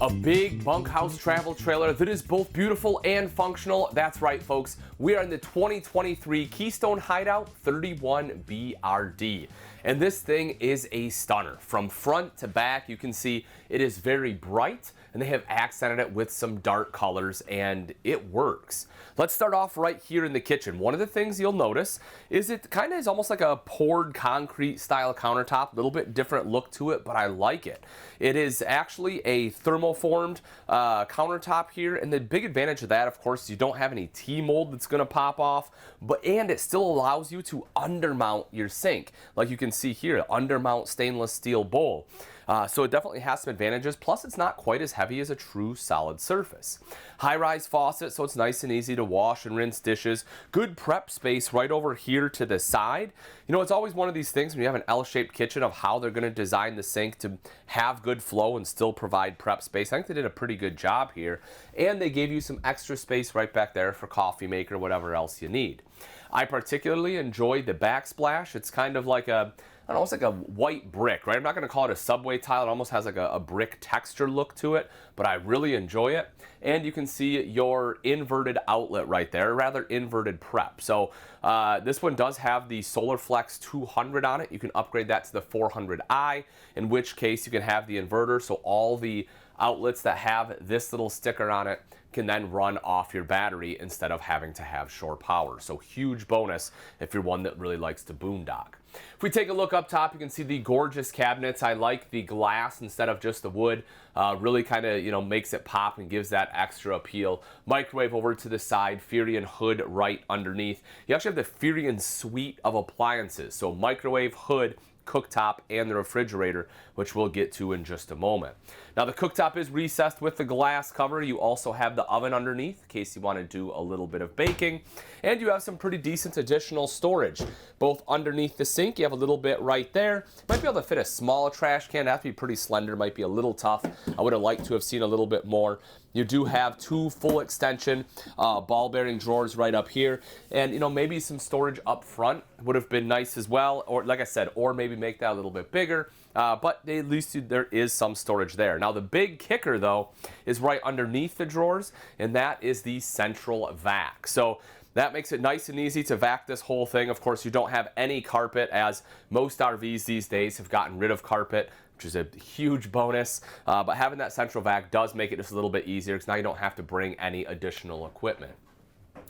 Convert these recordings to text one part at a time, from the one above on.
A big bunkhouse travel trailer that is both beautiful and functional. That's right, folks. We are in the 2023 Keystone Hideout 31BRD. And this thing is a stunner. From front to back, you can see it is very bright, and they have accented it with some dark colors, and it works. Let's start off right here in the kitchen. One of the things you'll notice is it kind of is almost like a poured concrete style countertop, a little bit different look to it, but I like it. It is actually a thermoformed countertop here, and the big advantage of that, of course, you don't have any T-mold that's going to pop off, and it still allows you to undermount your sink. Like you can see here, undermount stainless steel bowl. So it definitely has some advantages, plus it's not quite as heavy as a true solid surface. High-rise faucet, so it's nice and easy to wash and rinse dishes. Good prep space right over here to the side. You know, it's always one of these things when you have an L-shaped kitchen of how they're going to design the sink to have good flow and still provide prep space. I think they did a pretty good job here, and they gave you some extra space right back there for coffee maker, whatever else you need. I particularly enjoy the backsplash. It's kind of like a, I don't know, it's like a white brick, right? I'm not going to call it a subway tile. It almost has like a brick texture look to it, but I really enjoy it. And you can see your inverted outlet right there, rather inverted prep. So this one does have the SolarFlex 200 on it. You can upgrade that to the 400i, in which case you can have the inverter, so all the outlets that have this little sticker on it can then run off your battery instead of having to have shore power. So huge bonus if you're one that really likes to boondock. If we take a look up top, you can see the gorgeous cabinets. I like the glass instead of just the wood. Really kind of, you know, makes it pop and gives that extra appeal. Microwave over to the side, FURRION hood right underneath. You actually have the FURRION suite of appliances. So microwave, hood, cooktop, and the refrigerator, which we'll get to in just a moment. Now the cooktop is recessed with the glass cover. You also have the oven underneath in case you want to do a little bit of baking, and you have some pretty decent additional storage. Both underneath the sink, you have a little bit right there. Might be able to fit a small trash can. That'd be pretty slender, might be a little tough. I would have liked to have seen a little bit more. You do have two full extension ball bearing drawers right up here, and you know, maybe some storage up front would have been nice as well, or like I said, or maybe make that a little bit bigger, but at least there is some storage there. Now the big kicker though is right underneath the drawers, and that is the central vac. So that makes it nice and easy to vac this whole thing. Of course, you don't have any carpet, as most RVs these days have gotten rid of carpet, which is a huge bonus, but having that central vac does make it just a little bit easier, because now you don't have to bring any additional equipment.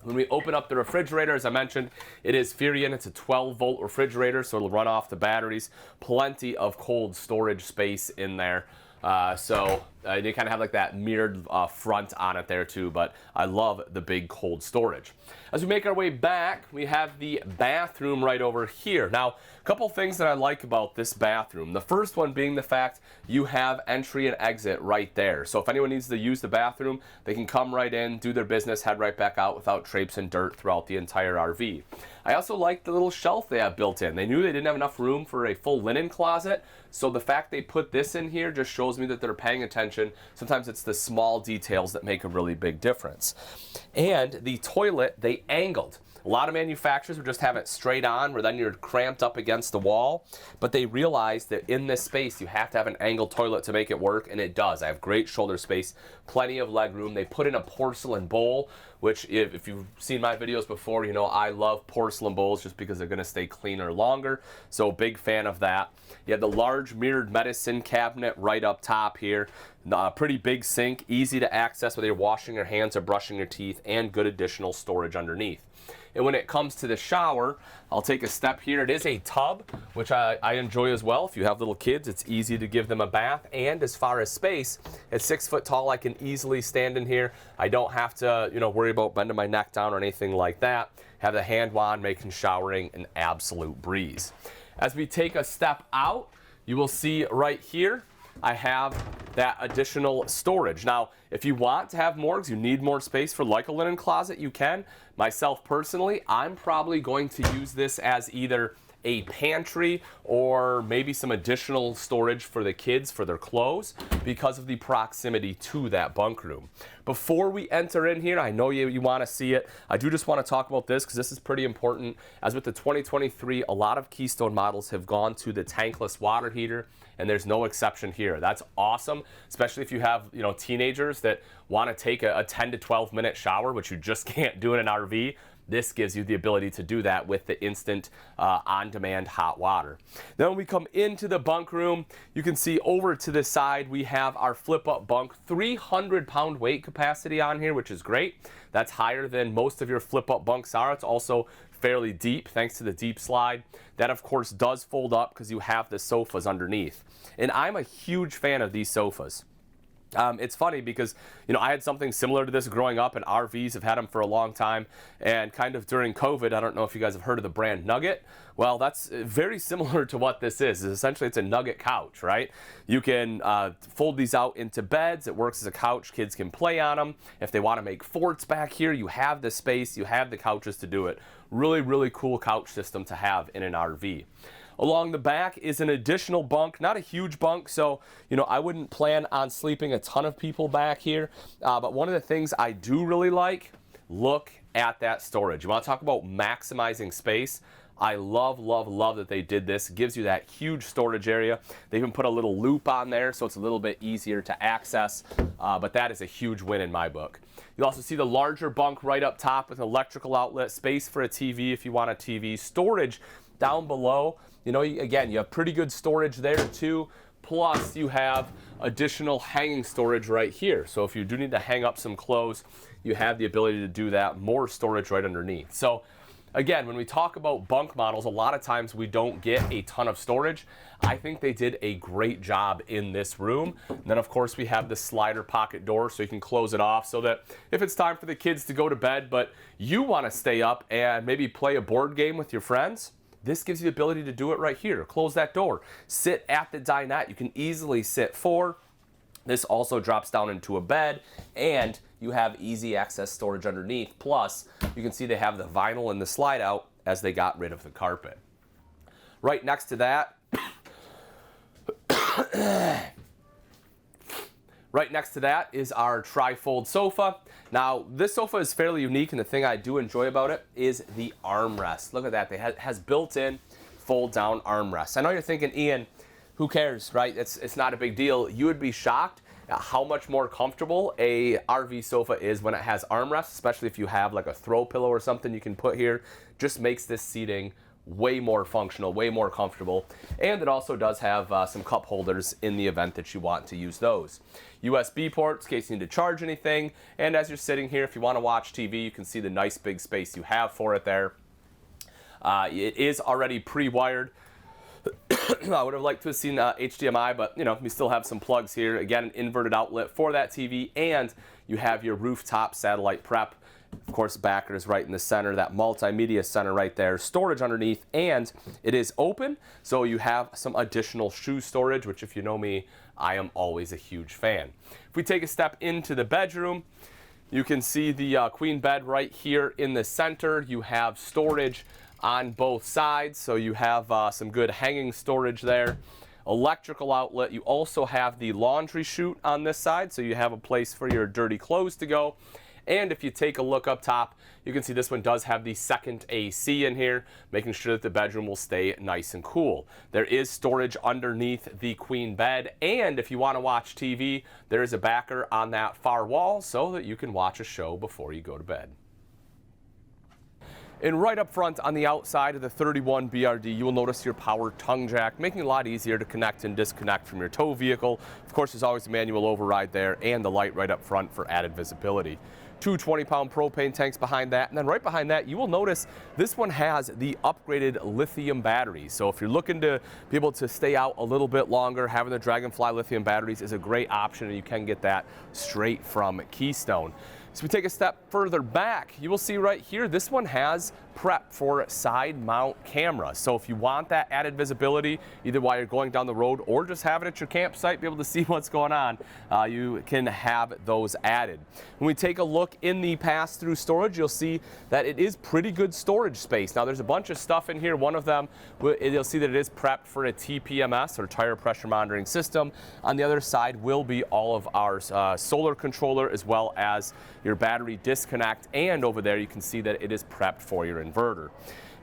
When we open up the refrigerator, as I mentioned, it is FURRION. It's a 12-volt refrigerator, so it'll run off the batteries. Plenty of cold storage space in there. You kind of have like that mirrored front on it there too, but I love the big cold storage. As we make our way back, we have the bathroom right over here. Now, a couple things that I like about this bathroom. The first one being the fact you have entry and exit right there. So if anyone needs to use the bathroom, they can come right in, do their business, head right back out without traipsing dirt throughout the entire RV. I also like the little shelf they have built in. They knew they didn't have enough room for a full linen closet, so the fact they put this in here just shows me that they're paying attention. Sometimes it's the small details that make a really big difference. And the toilet, they angled. A lot of manufacturers would just have it straight on, where then you're cramped up against the wall, but they realized that in this space you have to have an angled toilet to make it work, and it does. I have great shoulder space, plenty of leg room. They put in a porcelain bowl, which if you've seen my videos before, you know I love porcelain bowls just because they're going to stay cleaner longer, so big fan of that. You have the large mirrored medicine cabinet right up top here. Pretty big sink, easy to access whether you're washing your hands or brushing your teeth, and good additional storage underneath. And when it comes to the shower, I'll take a step here. It is a tub, which I enjoy as well. If you have little kids, it's easy to give them a bath. And as far as space, at 6 foot tall, I can easily stand in here. I don't have to, you know, worry about bending my neck down or anything like that. Have the hand wand, making showering an absolute breeze. As we take a step out, you will see right here, I have that additional storage. Now, if you want to have more, because you need more space for like a linen closet, you can. Myself personally, I'm probably going to use this as either a pantry or maybe some additional storage for the kids for their clothes because of the proximity to that bunk room. Before we enter in here, I know you want to see it. I do just want to talk about this because this is pretty important. As with the 2023, a lot of Keystone models have gone to the tankless water heater, and there's no exception here. That's awesome, especially if you have, you know, teenagers that want to take a 10 to 12 minute shower, which you just can't do in an RV. This gives you the ability to do that with the instant on-demand hot water. Then when we come into the bunk room, you can see over to the side we have our flip-up bunk, 300-pound weight capacity on here, which is great. That's higher than most of your flip-up bunks are. It's also fairly deep thanks to the deep slide. That of course does fold up because you have the sofas underneath. And I'm a huge fan of these sofas. It's funny because, you know, I had something similar to this growing up, and RVs have had them for a long time. And kind of during COVID, I don't know if you guys have heard of the brand Nugget. Well, that's very similar to what this is. Essentially, it's a Nugget couch, right? You can fold these out into beds. It works as a couch. Kids can play on them. If they want to make forts back here, you have the space, you have the couches to do it. Really, really cool couch system to have in an RV. Along the back is an additional bunk, not a huge bunk, so, you know, I wouldn't plan on sleeping a ton of people back here. But one of the things I do really like, look at that storage. You want to talk about maximizing space? I love, love, love that they did this. It gives you that huge storage area. They even put a little loop on there, so it's a little bit easier to access. But that is a huge win in my book. You'll also see the larger bunk right up top with an electrical outlet, space for a TV if you want a TV, storage down below. You know, again, you have pretty good storage there too. Plus, you have additional hanging storage right here. So if you do need to hang up some clothes, you have the ability to do that. More storage right underneath. So again, when we talk about bunk models, a lot of times we don't get a ton of storage. I think they did a great job in this room. And then of course we have the slider pocket door so you can close it off so that if it's time for the kids to go to bed, but you want to stay up and maybe play a board game with your friends, this gives you the ability to do it right here. Close that door. Sit at the dinette. You can easily sit 4. This also drops down into a bed, and you have easy access storage underneath. Plus, you can see they have the vinyl and the slide out as they got rid of the carpet. Right next to that, right next to that is our tri-fold sofa. Now, this sofa is fairly unique, and the thing I do enjoy about it is the armrest. Look at that. It has built-in fold-down armrests. I know you're thinking, Ian, who cares, right? It's not a big deal. You would be shocked at how much more comfortable a RV sofa is when it has armrests, especially if you have like a throw pillow or something you can put here. Just makes this seating way more functional, way more comfortable. And it also does have some cup holders in the event that you want to use those. USB ports in case you need to charge anything. And as you're sitting here, if you want to watch TV, you can see the nice big space you have for it there. It is already pre-wired. I would have liked to have seen HDMI, but you know, we still have some plugs here. Again, an inverted outlet for that TV, and you have your rooftop satellite prep. Of course, backer is right in the center, that multimedia center right there, storage underneath, and it is open, so you have some additional shoe storage, which if you know me, I am always a huge fan. If we take a step into the bedroom, you can see the queen bed right here in the center. You have storage on both sides, so you have some good hanging storage there. Electrical outlet. You also have the laundry chute on this side, so you have a place for your dirty clothes to go. And if you take a look up top, you can see this one does have the second AC in here, making sure that the bedroom will stay nice and cool. There is storage underneath the queen bed, and if you want to watch TV, there is a backer on that far wall so that you can watch a show before you go to bed. And right up front on the outside of the 31BRD, you will notice your power tongue jack, making it a lot easier to connect and disconnect from your tow vehicle. Of course, there's always a manual override there and the light right up front for added visibility. 2 20-pound propane tanks behind that, and then right behind that, you will notice this one has the upgraded lithium batteries. So if you're looking to be able to stay out a little bit longer, having the Dragonfly lithium batteries is a great option, and you can get that straight from Keystone. So we take a step further back, you will see right here, this one has prep for side mount camera. So if you want that added visibility, either while you're going down the road or just have it at your campsite, be able to see what's going on, you can have those added. When we take a look in the pass-through storage, you'll see that it is pretty good storage space. Now there's a bunch of stuff in here. One of them, you'll see that it is prepped for a TPMS, or tire pressure monitoring system. On the other side will be all of our solar controller, as well as your battery disconnect, and over there you can see that it is prepped for your inverter.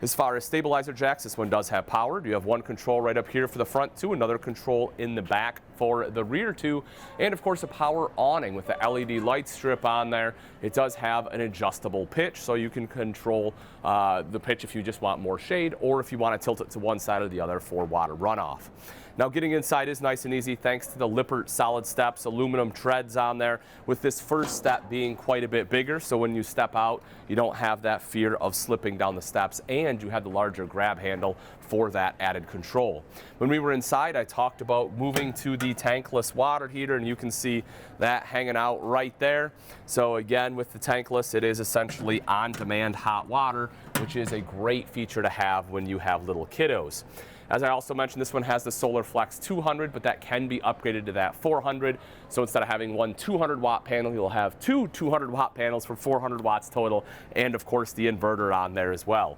As far as stabilizer jacks, this one does have power. You have one control right up here for the front two, another control in the back for the rear two, and of course a power awning with the LED light strip on there. It does have an adjustable pitch, so you can control the pitch if you just want more shade, or if you want to tilt it to one side or the other for water runoff. Now getting inside is nice and easy thanks to the Lippert solid steps, aluminum treads on there, with this first step being quite a bit bigger, so when you step out you don't have that fear of slipping down the steps, and you have the larger grab handle for that added control. When we were inside, I talked about moving to the tankless water heater, and you can see that hanging out right there. So again, with the tankless, it is essentially on-demand hot water, which is a great feature to have when you have little kiddos. As I also mentioned, this one has the Solar Flex 200, but that can be upgraded to that 400. So instead of having one 200 watt panel, you'll have two 200 watt panels for 400 watts total, and of course the inverter on there as well.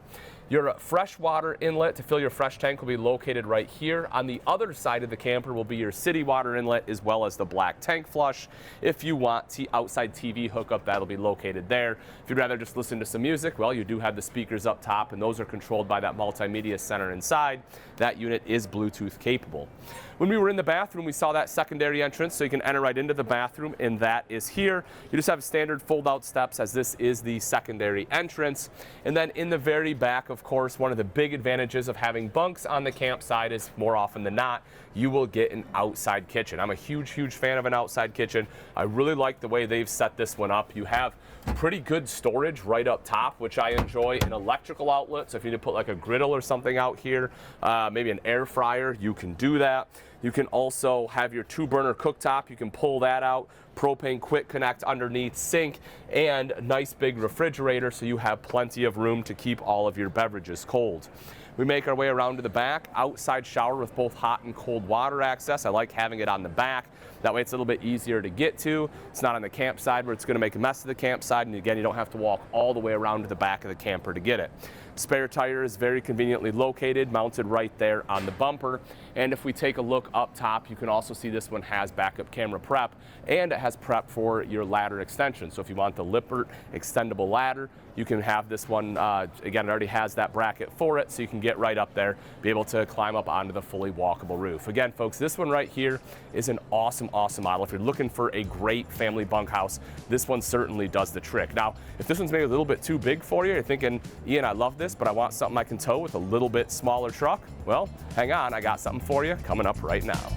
Your freshwater inlet to fill your fresh tank will be located right here. On the other side of the camper will be your city water inlet, as well as the black tank flush. If you want outside TV hookup, that'll be located there. If you'd rather just listen to some music, well, you do have the speakers up top, and those are controlled by that multimedia center inside. That unit is Bluetooth capable. When we were in the bathroom, we saw that secondary entrance, so you can enter right into the bathroom, and that is here. You just have standard fold-out steps, as this is the secondary entrance. And then in the very back, of course, one of the big advantages of having bunks on the campsite is, more often than not, you will get an outside kitchen. I'm a huge fan of an outside kitchen. I really like the way they've set this one up. You have pretty good storage right up top, which I enjoy. An electrical outlet, so if you need to put like a griddle or something out here, maybe an air fryer, you can do that. You can also have your 2-burner cooktop. You can pull that out. Propane quick connect underneath, sink, and nice big refrigerator, so you have plenty of room to keep all of your beverages cold. We make our way around to the back, outside shower with both hot and cold water access. I like having it on the back. That way it's a little bit easier to get to. It's not on the campsite where it's going to make a mess of the campsite, and again, you don't have to walk all the way around to the back of the camper to get it. Spare tire is very conveniently located, mounted right there on the bumper. And if we take a look up top, you can also see this one has backup camera prep, and it has prep for your ladder extension. So if you want the Lippert extendable ladder, you can have this one. Again, it already has that bracket for it, so you can get right up there, be able to climb up onto the fully walkable roof. Again, folks, this one right here is an awesome model. If you're looking for a great family bunkhouse, this one certainly does the trick. Now, if this one's maybe a little bit too big for you, you're thinking, Ian, I love this, but I want something I can tow with a little bit smaller truck. Well, hang on, I got something for you coming up right now.